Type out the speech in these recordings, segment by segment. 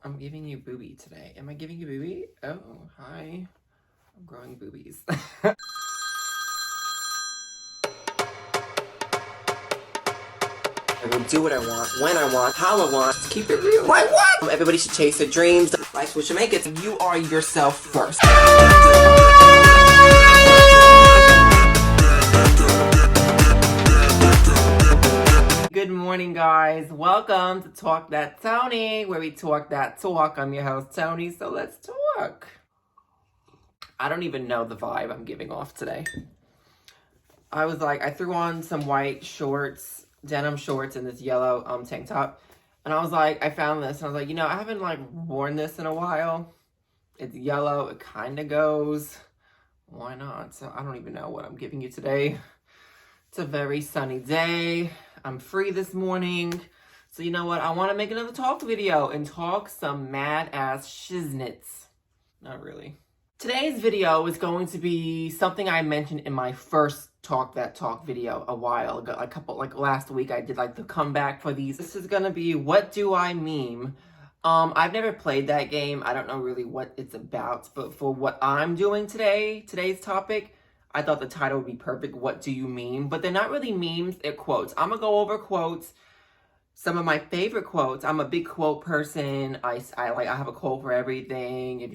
I'm giving you booby today. Am I giving you booby? Oh, hi. I'm growing boobies. I will do what I want, when I want, how I want. Just keep it real. Like what? Everybody should chase their dreams. Life's what you make it. You are yourself first. Good morning, guys. Welcome to Talk That Tony, where we talk that talk. I'm your host, Tony, so let's talk. I don't even know the vibe I'm giving off today. I threw on some white shorts, denim shorts, and this yellow tank top. And I found this, and I was like, I haven't worn this in a while. It's yellow, it kind of goes. Why not? So I don't even know what I'm giving you today. It's a very sunny day. I'm free this morning. So you know what? I want to make another talk video and talk some mad ass shiznits. Not really. Today's video is going to be something I mentioned in my first Talk That Talk video a while ago. Last week I did the comeback for these. This is going to be What Do I Meme? I've never played that game. I don't know really what it's about. But for what I'm doing today's topic, I thought the title would be perfect. What do you meme? But they're not really memes, they're quotes. I'm gonna go over quotes. Some of my favorite quotes. I'm a big quote person. I have a quote for everything. I'm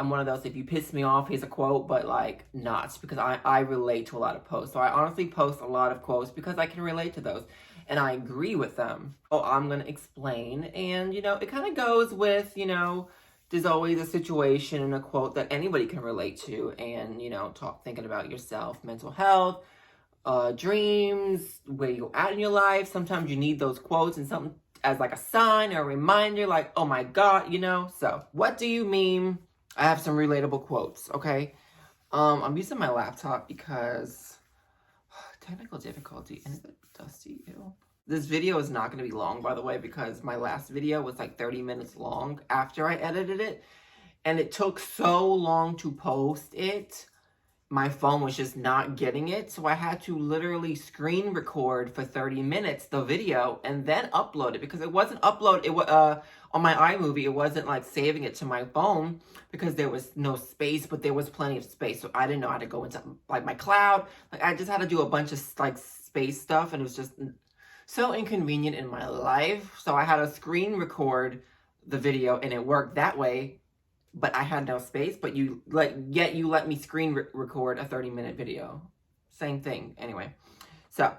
one of those, if you piss me off, here's a quote, but not, because I relate to a lot of posts. So I honestly post a lot of quotes because I can relate to those and I agree with them. So I'm gonna explain, and it kind of goes with, there's always a situation and a quote that anybody can relate to, and thinking about yourself, mental health, dreams, where you're at in your life. Sometimes you need those quotes and something as a sign or a reminder, oh my God, So what do you meme? I have some relatable quotes, okay? I'm using my laptop because technical difficulty. And is it dusty? Ew. This video is not going to be long, by the way, because my last video was 30 minutes long after I edited it. And it took so long to post it. My phone was just not getting it. So I had to literally screen record for 30 minutes the video and then upload it, because it wasn't upload. It was on my iMovie. It wasn't saving it to my phone because there was no space, but there was plenty of space. So I didn't know how to go into my cloud. I just had to do a bunch of space stuff, and it was just so inconvenient in my life. So I had to screen record the video, and it worked that way. But I had no space, but you let me screen record a 30-minute video. Same thing. Anyway, so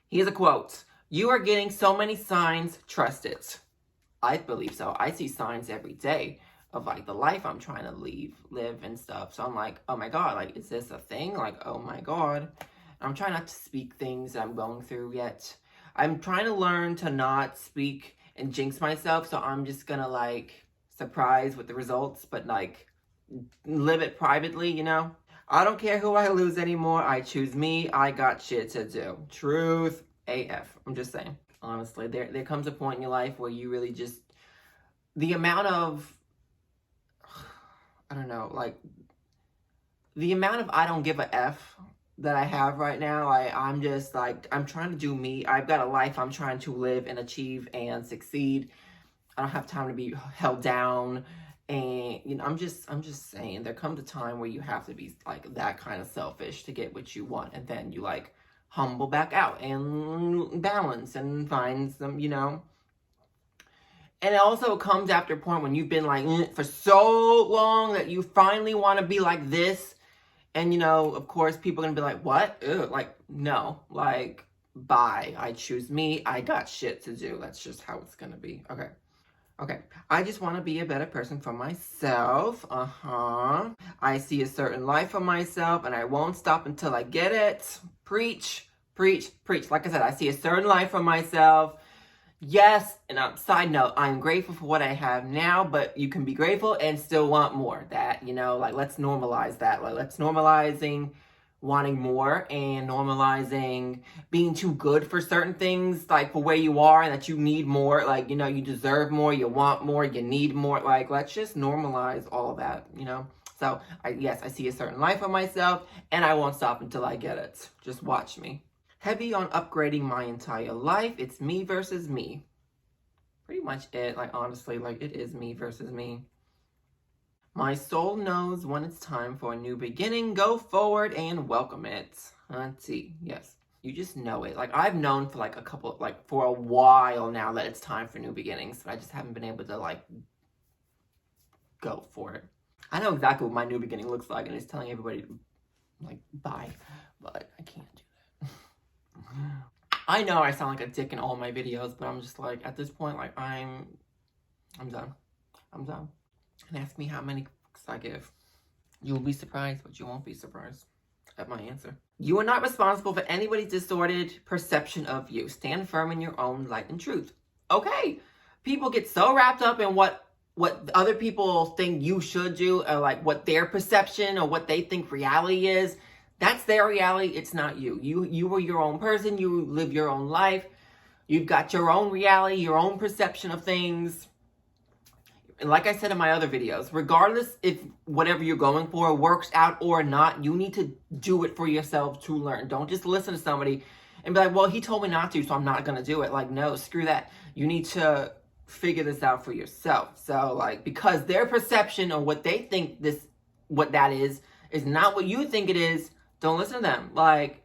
here's a quote. You are getting so many signs, trust it. I believe so. I see signs every day of the life I'm trying to live and stuff. So I'm oh my God, is this a thing? Oh my God. I'm trying not to speak things that I'm going through yet. I'm trying to learn to not speak and jinx myself. So I'm just gonna surprise with the results, but live it privately, I don't care who I lose anymore. I choose me. I got shit to do. Truth AF. I'm just saying. Honestly, there comes a point in your life where you really just, the amount of, I don't know, the amount of I don't give a F that I have right now. I'm just I'm trying to do me. I've got a life I'm trying to live and achieve and succeed. I don't have time to be held down, and I'm just saying, there comes a time where you have to be that kind of selfish to get what you want, and then you humble back out and balance and find some, And it also comes after a point when you've been for so long that you finally want to be like this, and of course people are gonna be what? Ew, no, bye. I choose me. I got shit to do. That's just how it's gonna be. Okay, I just want to be a better person for myself. I see a certain life for myself, and I won't stop until I get it. Preach, preach, preach. Like I said, I see a certain life for myself. Yes, and side note, I'm grateful for what I have now, but you can be grateful and still want more. That, let's normalize that. Let's normalizing wanting more and normalizing being too good for certain things, for where you are, and that you need more, you deserve more, you want more, you need more. Let's just normalize all of that, So I see a certain life of myself, and I won't stop until I get it. Just watch me. Heavy on upgrading my entire life. It's me versus me. pretty much it. Like, honestly, like, it is me versus me. My soul knows when it's time for a new beginning. Go forward and welcome it. Auntie, yes. You just know it. Like, I've known for like for a while now that it's time for new beginnings, but I just haven't been able to like go for it. I know exactly what my new beginning looks like, and it's telling everybody to like bye, but I can't do that. I know I sound like a dick in all my videos, but I'm just like, at this point, like, I'm done. I'm done. And ask me how many fucks I give. You will be surprised, but you won't be surprised at my answer. You are not responsible for anybody's distorted perception of you. Stand firm in your own light and truth. Okay. People get so wrapped up in what other people think you should do, or like what their perception or what they think reality is. That's their reality. It's not you. You are your own person. You live your own life. You've got your own reality, your own perception of things. And like I said in my other videos, regardless if whatever you're going for works out or not, you need to do it for yourself to learn. Don't just listen to somebody and be like, well, he told me not to, so I'm not going to do it. Like, no, screw that. You need to figure this out for yourself. So, like, because their perception or what they think what that is not what you think it is, don't listen to them. Like,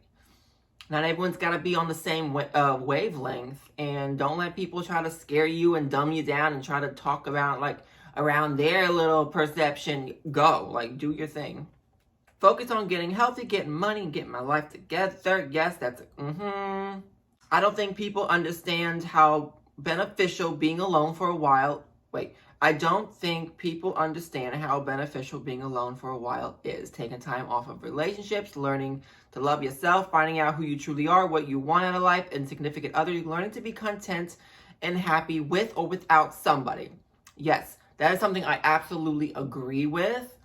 not everyone's got to be on the same wavelength, and don't let people try to scare you and dumb you down and try to talk about, like, around their little perception. Go, like, do your thing. Focus on getting healthy, getting money, and getting my life together. Yes, that's I don't think people understand how beneficial being alone for a while. I don't think people understand how beneficial being alone for a while is. Taking time off of relationships, learning to love yourself, finding out who you truly are, what you want out of life, and significant others, learning to be content and happy with or without somebody. Yes, that is something I absolutely agree with.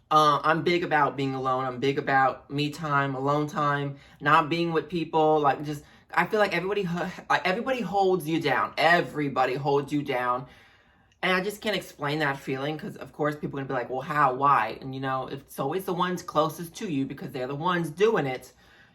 I'm big about being alone. I'm big about me time, alone time, not being with people. Like, just, I feel like everybody holds you down. Everybody holds you down. And I just can't explain that feeling, because, of course, people are going to be like, well, how, why? And, it's always the ones closest to you, because they're the ones doing it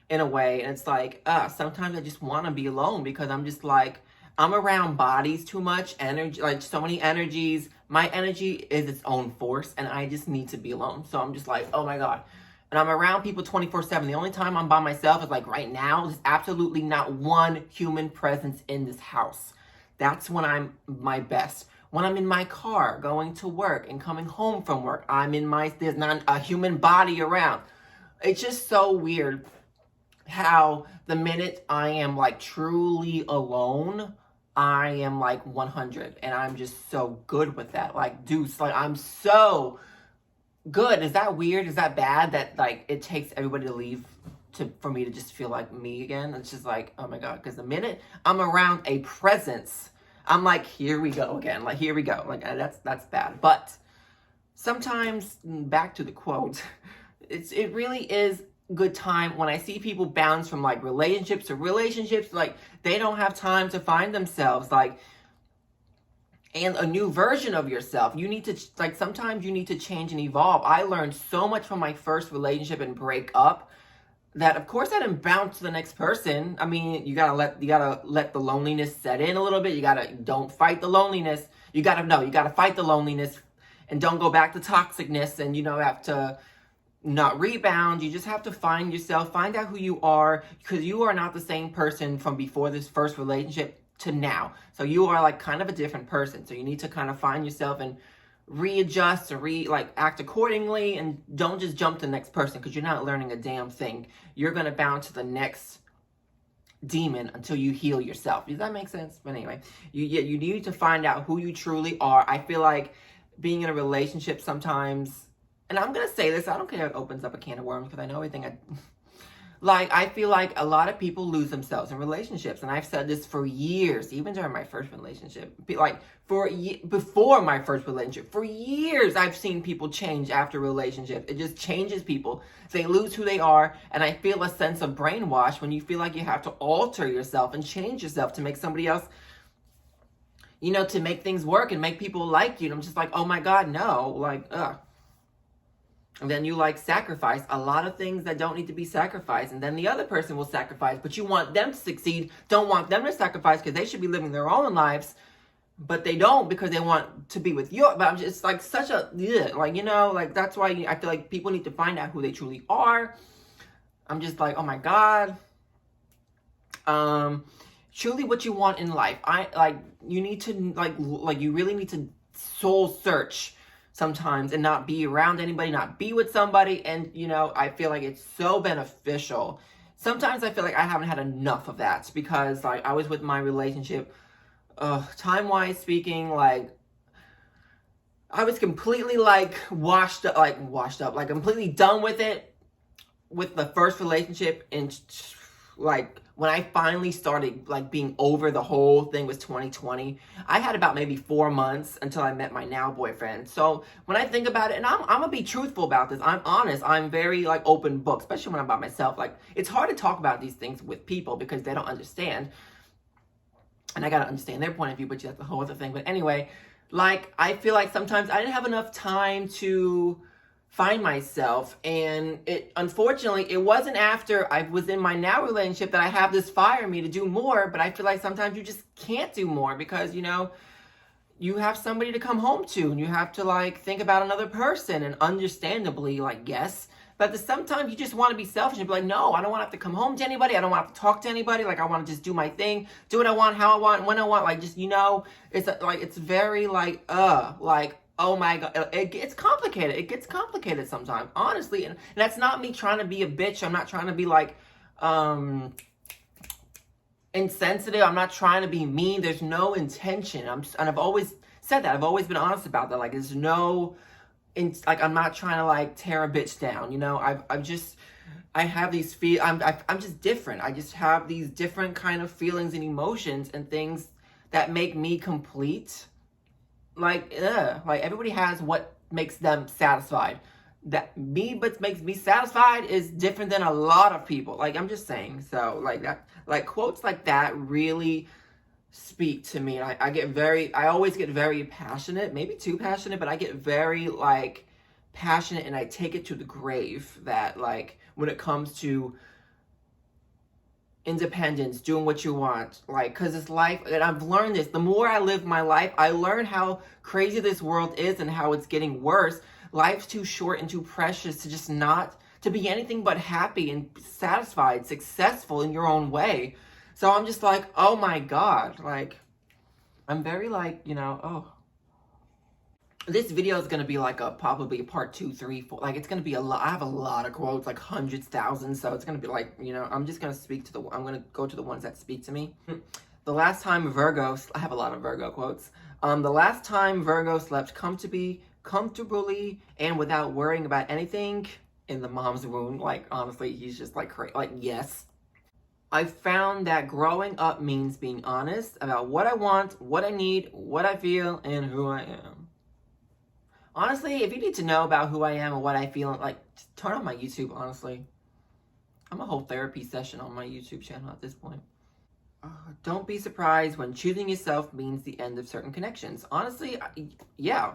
in a way. And it's like, sometimes I just want to be alone, because I'm just like, I'm around bodies too much, energy, like so many energies. My energy is its own force, and I just need to be alone. So I'm just like, oh my God. And I'm around people 24/7. The only time I'm by myself is like right now. There's absolutely not one human presence in this house. That's when I'm my best. When I'm in my car going to work and coming home from work, there's not a human body around. It's just so weird how the minute I am like truly alone, I am like 100, and I'm just so good with that. Like, dude, like, I'm so good. Is that weird? Is that bad that like it takes everybody to leave for me to just feel like me again? It's just like, oh my God, because the minute I'm around a presence, I'm like, here we go again. Like, here we go. Like, that's bad. But sometimes, back to the quote, it really is good time when I see people bounce from like relationships to relationships. Like, they don't have time to find themselves, like, and a new version of yourself. You need to, like, sometimes you need to change and evolve. I learned so much from my first relationship and breakup that, of course, I didn't bounce to the next person. I mean, you gotta let the loneliness set in a little bit. Don't fight the loneliness. You gotta fight the loneliness, and don't go back to toxicness, and have to not rebound. You just have to find yourself, find out who you are, because you are not the same person from before this first relationship to now. So you are like kind of a different person. So you need to kind of find yourself and readjust or act accordingly, and don't just jump to the next person, because you're not learning a damn thing. You're going to bounce to the next demon until you heal yourself. Does that make sense? But anyway, you need to find out who you truly are. I feel like being in a relationship sometimes, and I'm going to say this, I don't care if it opens up a can of worms, because I know everything I feel like a lot of people lose themselves in relationships. And I've said this for years, even during my first relationship. Before my first relationship, for years, I've seen people change after relationships. It just changes people. They lose who they are. And I feel a sense of brainwash when you feel like you have to alter yourself and change yourself to make somebody else, to make things work and make people like you. And I'm just like, oh my God, no. Like, ugh. And then you like sacrifice a lot of things that don't need to be sacrificed. And then the other person will sacrifice, but you want them to succeed, don't want them to sacrifice because they should be living their own lives. But they don't because they want to be with you. But I'm just like such a, like, you know, like that's why I feel like people need to find out who they truly are. I'm just like, oh my God. Truly what you want in life. You need to like you really need to soul search sometimes and not be around anybody, not be with somebody. And, you know, I feel like it's so beneficial. Sometimes I feel like I haven't had enough of that because like I was with my relationship, time-wise speaking, like I was completely like washed up, like completely done with it with the first relationship. And like when I finally started like being over the whole thing was 2020. I had about maybe 4 months until I met my now boyfriend. So when I think about it, and I'm gonna be truthful about this, I'm honest, I'm very like open book, especially when I'm by myself. Like it's hard to talk about these things with people because they don't understand. And I gotta understand their point of view, but that's a whole other thing. But anyway, like I feel like sometimes I didn't have enough time to find myself, and unfortunately it wasn't after I was in my now relationship that I have this fire in me to do more. But I feel like sometimes you just can't do more because, you know, you have somebody to come home to and you have to like think about another person, and understandably, like, yes, but sometimes you just want to be selfish and be like, no, I don't want to have to come home to anybody. I don't want to have to talk to anybody. Like, I want to just do my thing, do what I want, how I want, when I want. Like, just, you know, it's like, it's very like, oh my God, it's complicated. It gets complicated sometimes, honestly. And that's not me trying to be a bitch. I'm not trying to be like, insensitive. I'm not trying to be mean. There's no intention. And I've always said that. I've always been honest about that. Like, there's no, I'm not trying to like tear a bitch down. You know, I have these I'm just different. I just have these different kind of feelings and emotions and things that make me complete. Like everybody has what makes them satisfied. What makes me satisfied is different than a lot of people. Like, I'm just saying. So like that, like quotes like that really speak to me. I always get very passionate, maybe too passionate, but I get very like passionate, and I take it to the grave that like when it comes to independence, doing what you want, like, because it's life. And I've learned this, the more I live my life, I learn how crazy this world is and how it's getting worse. Life's too short and too precious to just not to be anything but happy and satisfied, successful in your own way. So I'm just like, oh my God, like I'm very like, you know, oh, this video is going to be like probably a part 2, 3, 4. Like, it's going to be a lot. I have a lot of quotes, like hundreds, thousands. So it's going to be like, you know, I'm just going to I'm going to go to the ones that speak to me. The last time I have a lot of Virgo quotes. The last time Virgo slept comfortably and without worrying about anything in the mom's womb. Like, honestly, he's just like crazy. Like, yes. I found that growing up means being honest about what I want, what I need, what I feel, and who I am. Honestly, if you need to know about who I am and what I feel, like, just turn on my YouTube, honestly. I'm a whole therapy session on my YouTube channel at this point. Don't be surprised when choosing yourself means the end of certain connections. Honestly, yeah.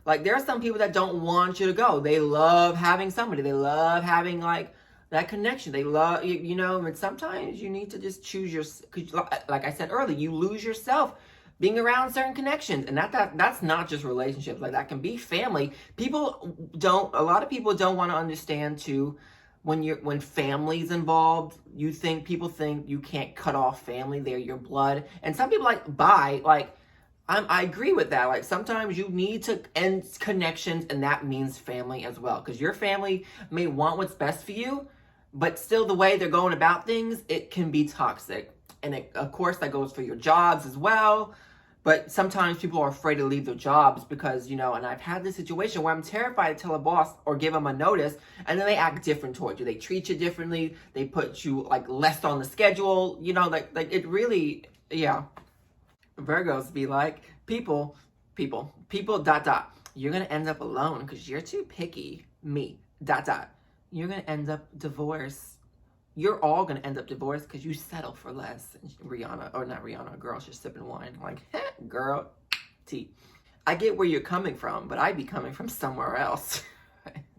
Like, there are some people that don't want you to go. They love having somebody. They love having, like, that connection. They love, you know, and sometimes you need to just choose because like I said earlier, you lose yourself being around certain connections. And that's not just relationships. Like, that can be family. A lot of people don't want to understand too, when family's involved, people think you can't cut off family. They're your blood. And some people I agree with that. Like, sometimes you need to end connections, and that means family as well. Because your family may want what's best for you, but still the way they're going about things, it can be toxic. And of course, that goes for your jobs as well. But sometimes people are afraid to leave their jobs because, you know, and I've had this situation where I'm terrified to tell a boss or give them a notice, and then they act different towards you. They treat you differently. They put you, like, less on the schedule. You know, like it really, yeah. Virgos be like, people, you're going to end up alone because you're too picky. You're going to end up divorced. You're all going to end up divorced because you settle for less. Girl, she's sipping wine. Like, girl, tea. I get where you're coming from, but I'd be coming from somewhere else.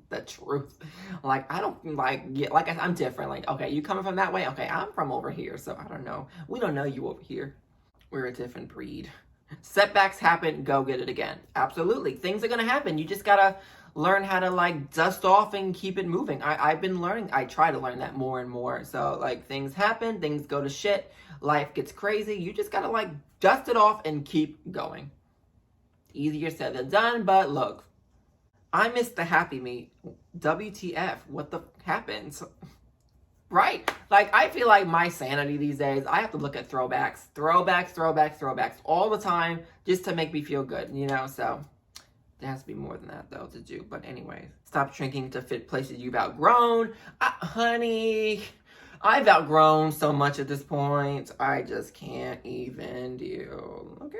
the truth. Like, I don't, like, yeah, like, I'm different. Like, okay, you coming from that way? Okay, I'm from over here, so I don't know. We don't know you over here. We're a different breed. Setbacks happen, go get it again. Absolutely. Things are going to happen. You just got to learn how to, like, dust off and keep it moving. I've been learning, I try to learn that more and more. So, like, things happen, things go to shit, life gets crazy. You just got to, like, dust it off and keep going. Easier said than done, but look, I missed the Happy Meal. WTF? What the happened? Right? Like, I feel like my sanity these days, I have to look at throwbacks all the time just to make me feel good, you know? So, there has to be more than that, though, to do. But anyways, stop shrinking to fit places you've outgrown. Honey, I've outgrown so much at this point. I just can't even deal. Okay?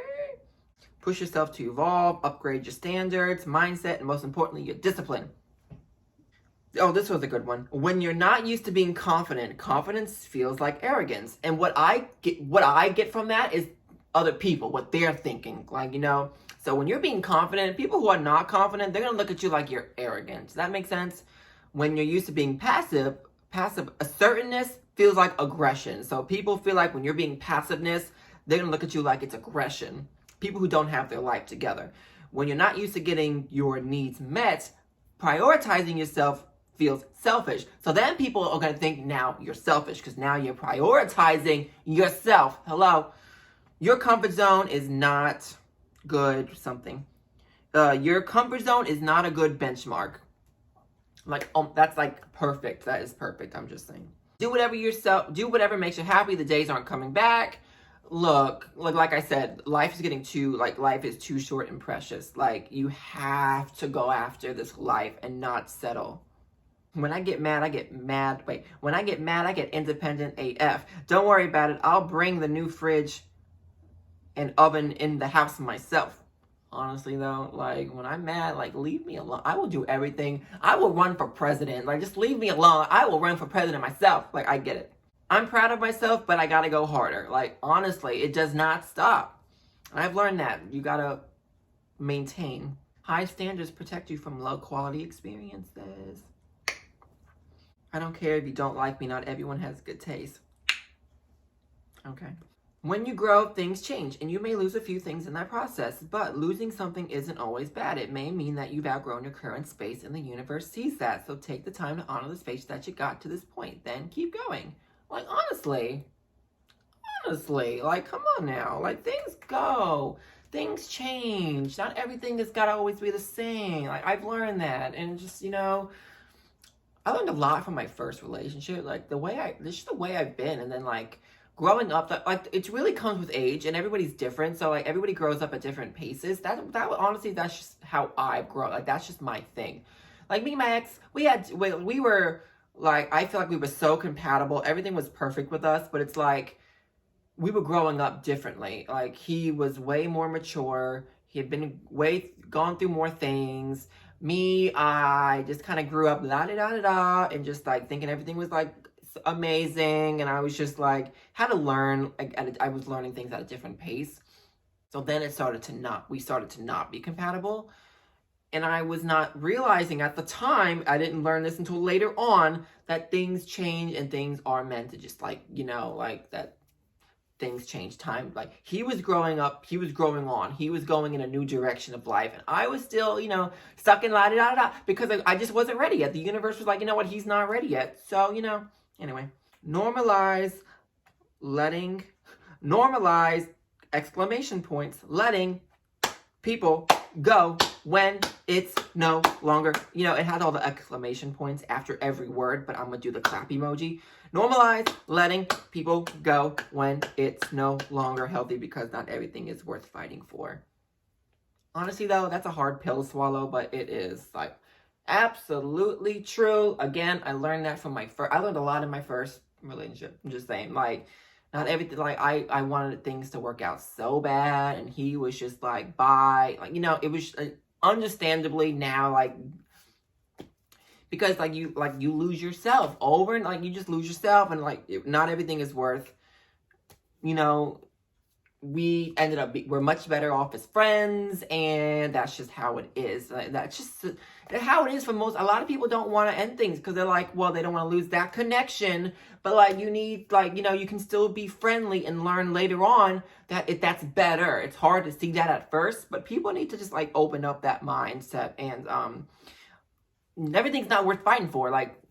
Push yourself to evolve, upgrade your standards, mindset, and most importantly, your discipline. Oh, this was a good one. When you're not used to being confident, confidence feels like arrogance. And what I get from that is other people, what they're thinking. Like, you know, so when you're being confident, people who are not confident, they're going to look at you like you're arrogant. Does that make sense? When you're used to being passive assertiveness feels like aggression. So people feel like when you're being passiveness, they're going to look at you like it's aggression. People who don't have their life together. When you're not used to getting your needs met, prioritizing yourself feels selfish. So then people are going to think now you're selfish because now you're prioritizing yourself. Hello. Your comfort zone is not good something. Your comfort zone is not a good benchmark. Like, that's like perfect. That is perfect. I'm just saying. Do whatever makes you happy. The days aren't coming back. Look, like I said, life is too short and precious. Like, you have to go after this life and not settle. When I get mad, I get independent AF. Don't worry about it. I'll bring the new fridge and oven in the house myself. Honestly, though, like, when I'm mad, like, leave me alone. I will do everything. I will run for president. Like, just leave me alone. I will run for president myself. Like, I get it. I'm proud of myself, but I gotta go harder. Like, honestly, it does not stop. I've learned that. You gotta maintain. High standards protect you from low quality experiences. I don't care if you don't like me. Not everyone has good taste. Okay. When you grow, things change, and you may lose a few things in that process, but losing something isn't always bad. It may mean that you've outgrown your current space and the universe sees that. So take the time to honor the space that you got to this point. Then keep going. Like, honestly, like, come on now. Like, things go. Things change. Not everything has got to always be the same. Like, I've learned that. And just, you know, I learned a lot from my first relationship. Like, this is the way I've been. And then, like, growing up, like, it really comes with age. And everybody's different. So, like, everybody grows up at different paces. Honestly, that's just how I grow. Like, that's just my thing. Like, me and my ex, we were... Like, I feel like we were so compatible. Everything was perfect with us, but it's like we were growing up differently. Like, he was way more mature. He had gone through more things. Me, I just kind of grew up la-da-da-da-da and just, like, thinking everything was, like, amazing. And I was just, like, had to learn. Like, I was learning things at a different pace. So then we started to not be compatible. And I was not realizing at the time, I didn't learn this until later on, that things change and things are meant to just, like, you know, like, that things change time. Like, he was growing up, he was growing on, he was going in a new direction of life. And I was still, you know, stuck in la-da-da-da because I just wasn't ready yet. The universe was like, you know what, he's not ready yet. So, you know, anyway, normalize, exclamation points, letting people go when it's no longer, you know, it has all the exclamation points after every word, but I'm gonna do the clap emoji. Normalize letting people go when it's no longer healthy because not everything is worth fighting for. Honestly, though, that's a hard pill to swallow, but it is, like, absolutely true. Again, I learned that from I learned a lot in my first relationship. I'm just saying, like, not everything, like, I wanted things to work out so bad, and he was just like, bye. Like, you know, it was understandably now, like, because, like, you lose yourself over, and, like, you just lose yourself, and, like, not everything is worth, you know, we're much better off as friends, and that's just how it is. That's just how it is for a lot of people. Don't want to end things because they're like, well, they don't want to lose that connection, but like you need, like, you can still be friendly and learn later on that that's better. It's hard to see that at first, but people need to just like open up that mindset, and everything's not worth fighting for. Like,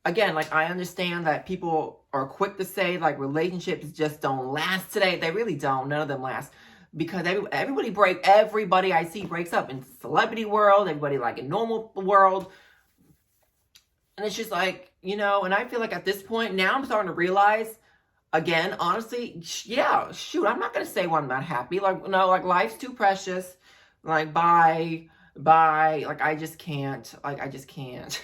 again, like, I understand that people are quick to say, like, relationships just don't last today. They really don't. None of them last. Because everybody I see breaks up. In the celebrity world, everybody, like, in normal world. And it's just like, and I feel like at this point, now I'm starting to realize, again, honestly, yeah, shoot, I'm not going to say when I'm not happy. Like, no, like, life's too precious. Like, bye. Like, I just can't. Like, I just can't.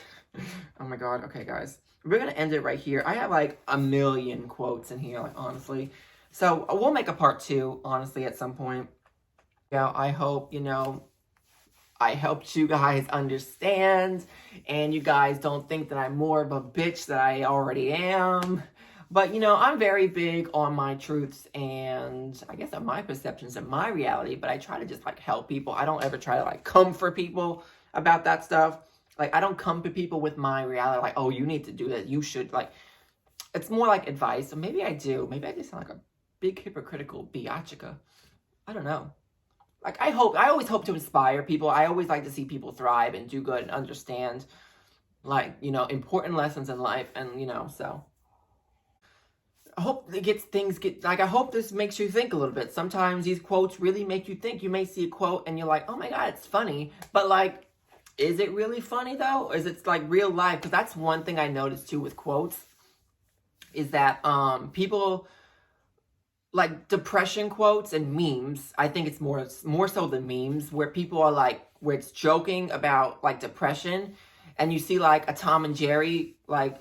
Oh my god. Okay, guys, we're gonna end it right here. I have like a million quotes in here, like, honestly, so we'll make a part 2, honestly, at some point. Yeah, I hope I helped you guys understand, and you guys don't think that I'm more of a bitch than I already am. But I'm very big on my truths, and I guess on my perceptions of my reality, but I try to just like help people. I don't ever try to like comfort people about that stuff. Like, I don't come to people with my reality, like, oh, you need to do that, you should, like, it's more like advice. So maybe I do. Maybe I just sound like a big hypocritical biatchika. I don't know. Like, I always hope to inspire people. I always like to see people thrive and do good and understand, like, important lessons in life. And, so I hope I hope this makes you think a little bit. Sometimes these quotes really make you think. You may see a quote and you're like, oh my God, it's funny. But like, is it really funny though? Or is it like real life? Because that's one thing I noticed too with quotes, is that people like depression quotes and memes. I think it's more so the memes where people are like, where it's joking about like depression, and you see like a Tom and Jerry, like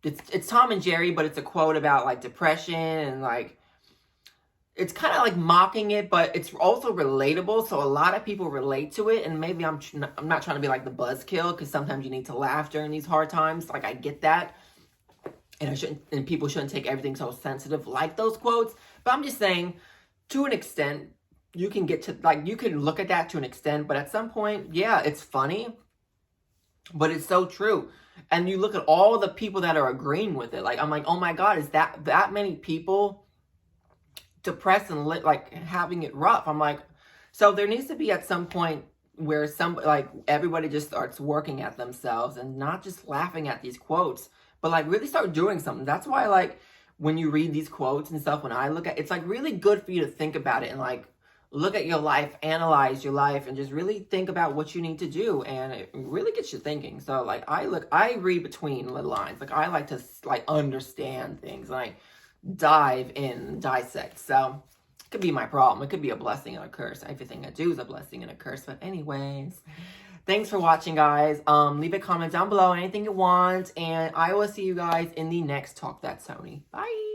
it's Tom and Jerry, but it's a quote about like depression, and like it's kind of like mocking it, but it's also relatable. So a lot of people relate to it. And maybe I'm not trying to be like the buzzkill, because sometimes you need to laugh during these hard times. Like, I get that. And people shouldn't take everything so sensitive like those quotes. But I'm just saying, to an extent, you can get to, like, you can look at that to an extent. But at some point, yeah, it's funny. But it's so true. And you look at all the people that are agreeing with it. Like, I'm like, oh my God, is that many people depressed and like having it rough? I'm like, so there needs to be at some point where everybody just starts working at themselves and not just laughing at these quotes, but like really start doing something. That's why, like, when you read these quotes and stuff, when I look at it's like really good for you to think about it and like look at your life, analyze your life, and just really think about what you need to do, and it really gets you thinking. So like I read between the lines. Like, I like to like understand things, like dive in, dissect. So it could be my problem. It could be a blessing and a curse. Everything I do is a blessing and a curse. But anyways, thanks for watching, guys. Leave a comment down below, anything you want, and I will see you guys in the next Talk That Sony. Bye.